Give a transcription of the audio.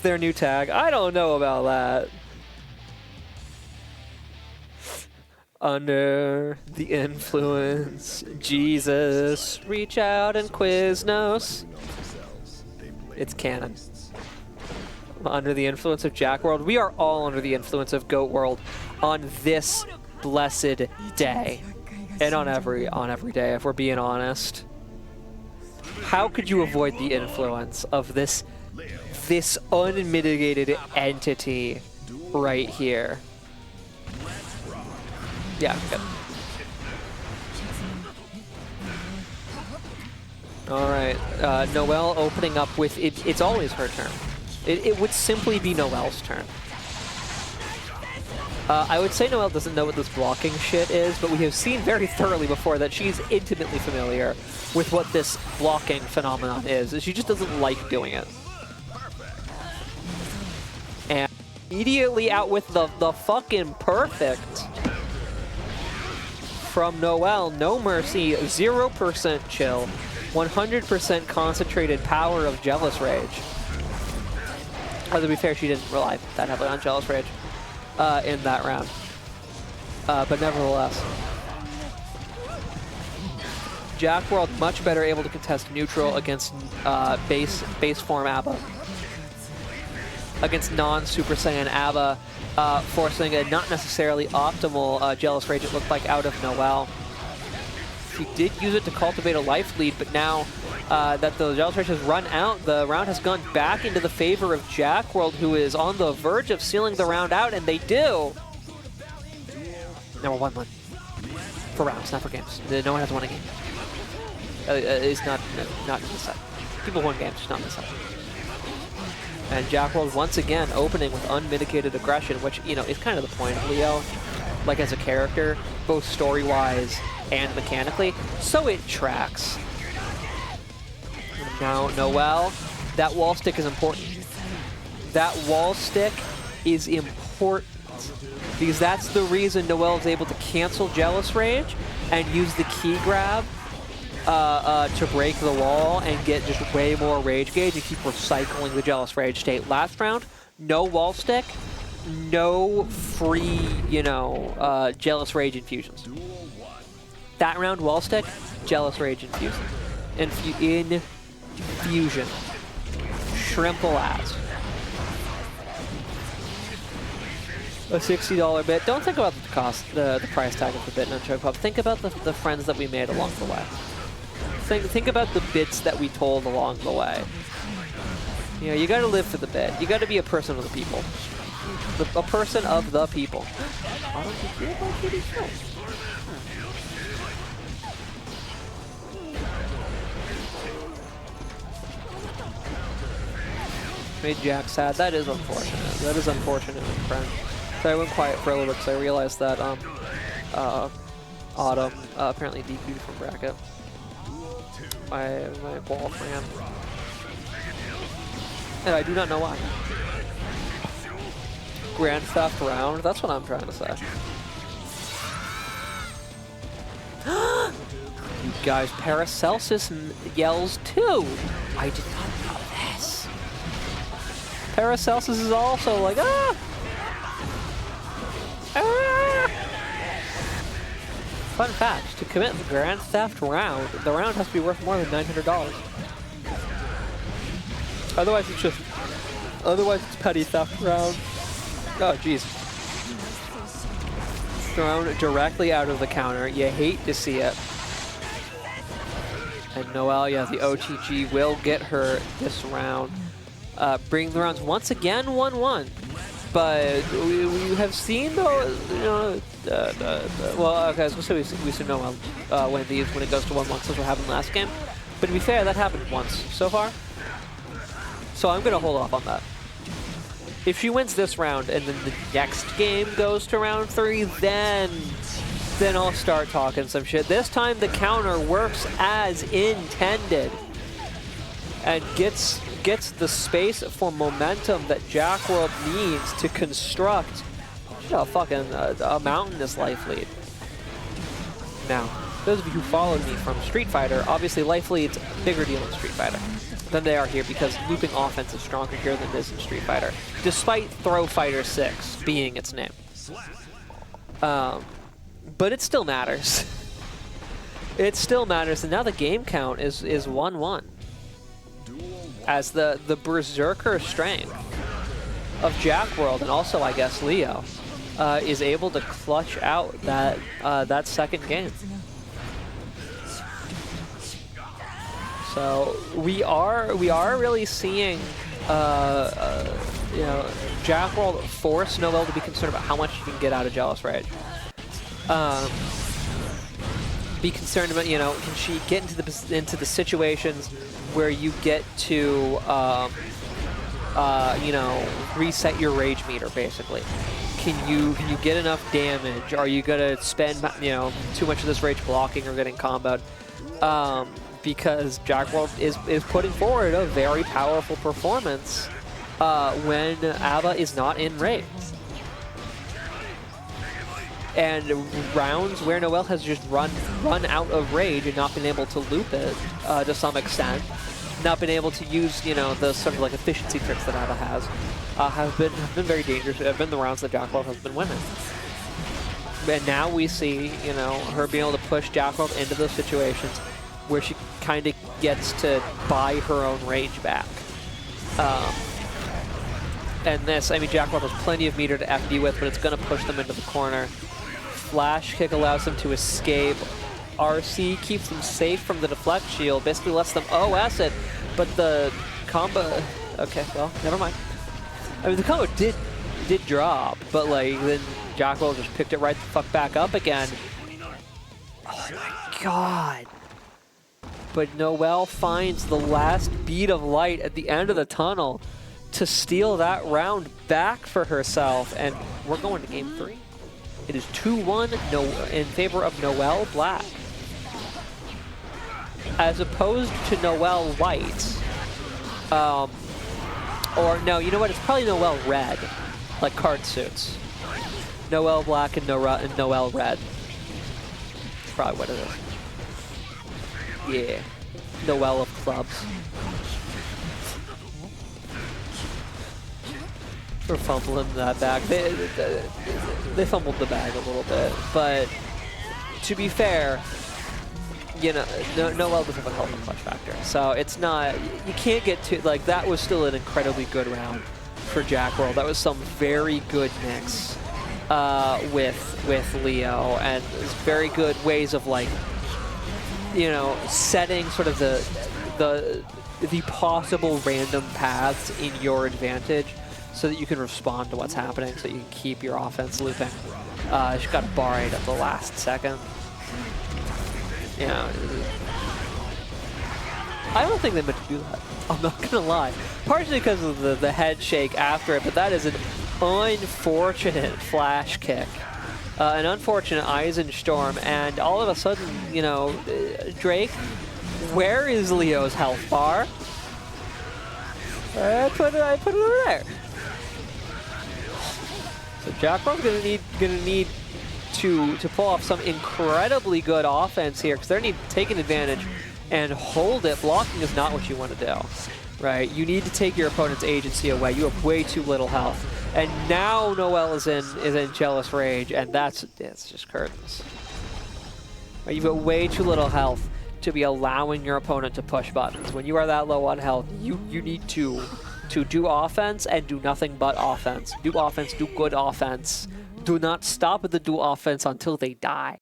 their new tag? I don't know about that. Under the influence, Jesus, reach out and Quiznos. It's canon. Under the influence of jaqworld. We are all under the influence of GGST on this blessed day. And on every day, if we're being honest. How could you avoid the influence of this unmitigated entity right here? Yeah, good. Alright, Noel opening up with, it's always her turn. It would simply be Noel's turn. I would say Noel doesn't know what this blocking shit is, but we have seen very thoroughly before that she's intimately familiar with what this blocking phenomenon is. She just doesn't like doing it. And immediately out with the fucking perfect from Noel. No mercy, 0% chill, 100% concentrated power of Jealous Rage. Oh, to be fair, she didn't rely that heavily on Jealous Rage in that round. But nevertheless, jaqworld much better able to contest neutral against base form A.B.A. Against non-Super Saiyan A.B.A, forcing a not necessarily optimal Jealous Rage, it looked like, out of Noel. She did use it to cultivate a life lead, but now that the Jealous Rage has run out, the round has gone back into the favor of jaqworld, who is on the verge of sealing the round out, and they do. Now we're 1-1 for rounds, not for games. No one has won a game. It's not in the set. People won games, just not in the set. And jaqworld once again opening with unmitigated aggression, which, you know, is kind of the point of Leo, like as a character, both story-wise and mechanically, so it tracks. Now, Noel, that wall stick is important. That wall stick is important because that's the reason Noel is able to cancel Jealous Rage and use the key grab to break the wall and get just way more rage gauge and keep recycling the Jealous Rage state. Last round, no wall stick, no free, you know, Jealous Rage infusions. That round, wall stick, Jealous Rage infusion. Infusion. Shrimple ass. A $60 bit. Don't think about the cost, the price tag of the bit in Choke Pop. Think about the friends that we made along the way. Think about the bits that we told along the way. You know, you gotta live for the bit. You gotta be a person of the people. A person of the people. Why don't you feel like getting killed? Made Jack sad. That is unfortunate. That is unfortunate, my friend. So I went quiet for a little bit because I realized that Autumn apparently DQ'd from bracket. My ball ran. And I do not know why. Grand Theft round? That's what I'm trying to say. You guys, Paracelsus yells too! I did not know this. Paracelsus is also like, ah! Ah! Fun fact, to commit the Grand Theft round, the round has to be worth more than $900. Otherwise it's petty theft round. Oh jeez. Thrown directly out of the counter. You hate to see it. And Noel, yeah, the OTG will get her this round. Bring the rounds once again 1-1. But we have seen though, you know, well, okay, I was gonna say we see Noel win these when it goes to 1-1, since what happened last game. But to be fair, that happened once so far. So I'm gonna hold off on that. If she wins this round and then the next game goes to round 3, then I'll start talking some shit. This time the counter works as intended and gets the space for momentum that jaqworld needs to construct a mountainous life lead. Now, those of you who followed me from Street Fighter, obviously life lead's a bigger deal in Street Fighter. than they are here because looping offense is stronger here than it is in Street Fighter, despite Throw Fighter 6 being its name. But it still matters. It still matters, and now the game count is 1-1. As the berserker strength of jaqworld, and also I guess Leo, is able to clutch out that second game. So we are really seeing jaqworld force Noel to be concerned about how much he can get out of Jealous Rage. Be concerned about, can she get into the situations where you get to reset your rage meter, basically. Can you get enough damage? Are you gonna spend too much of this rage blocking or getting comboed? Because jaqworld is putting forward a very powerful performance when A.B.A is not in rage. And rounds where Noel has just run out of rage and not been able to loop it to some extent, not been able to use the sort of like efficiency tricks that A.B.A has, have been very dangerous. Have been the rounds that jaqworld has been winning. And now we see her being able to push jaqworld into those situations where she kind of gets to buy her own rage back. And this, I mean, jaqworld has plenty of meter to FD with, but it's going to push them into the corner. Flash kick allows them to escape. RC keeps them safe from the deflect shield, basically lets them OS it, but the combo, okay, well, never mind. I mean, the combo did drop, but like, then jaqworld just picked it right the fuck back up again. Oh my god. But Noel finds the last bead of light at the end of the tunnel to steal that round back for herself, and we're going to game 3. It is 2-1 in favor of Noel Black, as opposed to Noel White. Or no, you know what? It's probably Noel Red, like card suits. Noel Black and Noel Red. That's probably what it is. Yeah, Noel of clubs. We're fumbling that bag. They fumbled the bag a little bit, but to be fair, Noel doesn't have a hell of a clutch factor, so it's not. You can't get to like that. Was still an incredibly good round for jaqworld. That was some very good mix with Leo, and it's very good ways of like setting sort of the possible random paths in your advantage, so that you can respond to what's happening, so you can keep your offense looping. She got barred at the last second. I don't think they meant to do that. I'm not gonna lie. Partially because of the head shake after it, but that is an unfortunate flash kick. An unfortunate Eisen Storm, and all of a sudden, Drake, where is Leo's health bar? I put it over there. So jaqworld's gonna need to pull off some incredibly good offense here, because they're taking advantage and hold it. Blocking is not what you want to do, right? You need to take your opponent's agency away. You have way too little health, and now Noel is in Jealous Rage, and it's just curtains. Right, you've got way too little health to be allowing your opponent to push buttons. When you are that low on health, you need to do offense and do nothing but offense. Do offense, do good offense. Do not stop at the do offense until they die.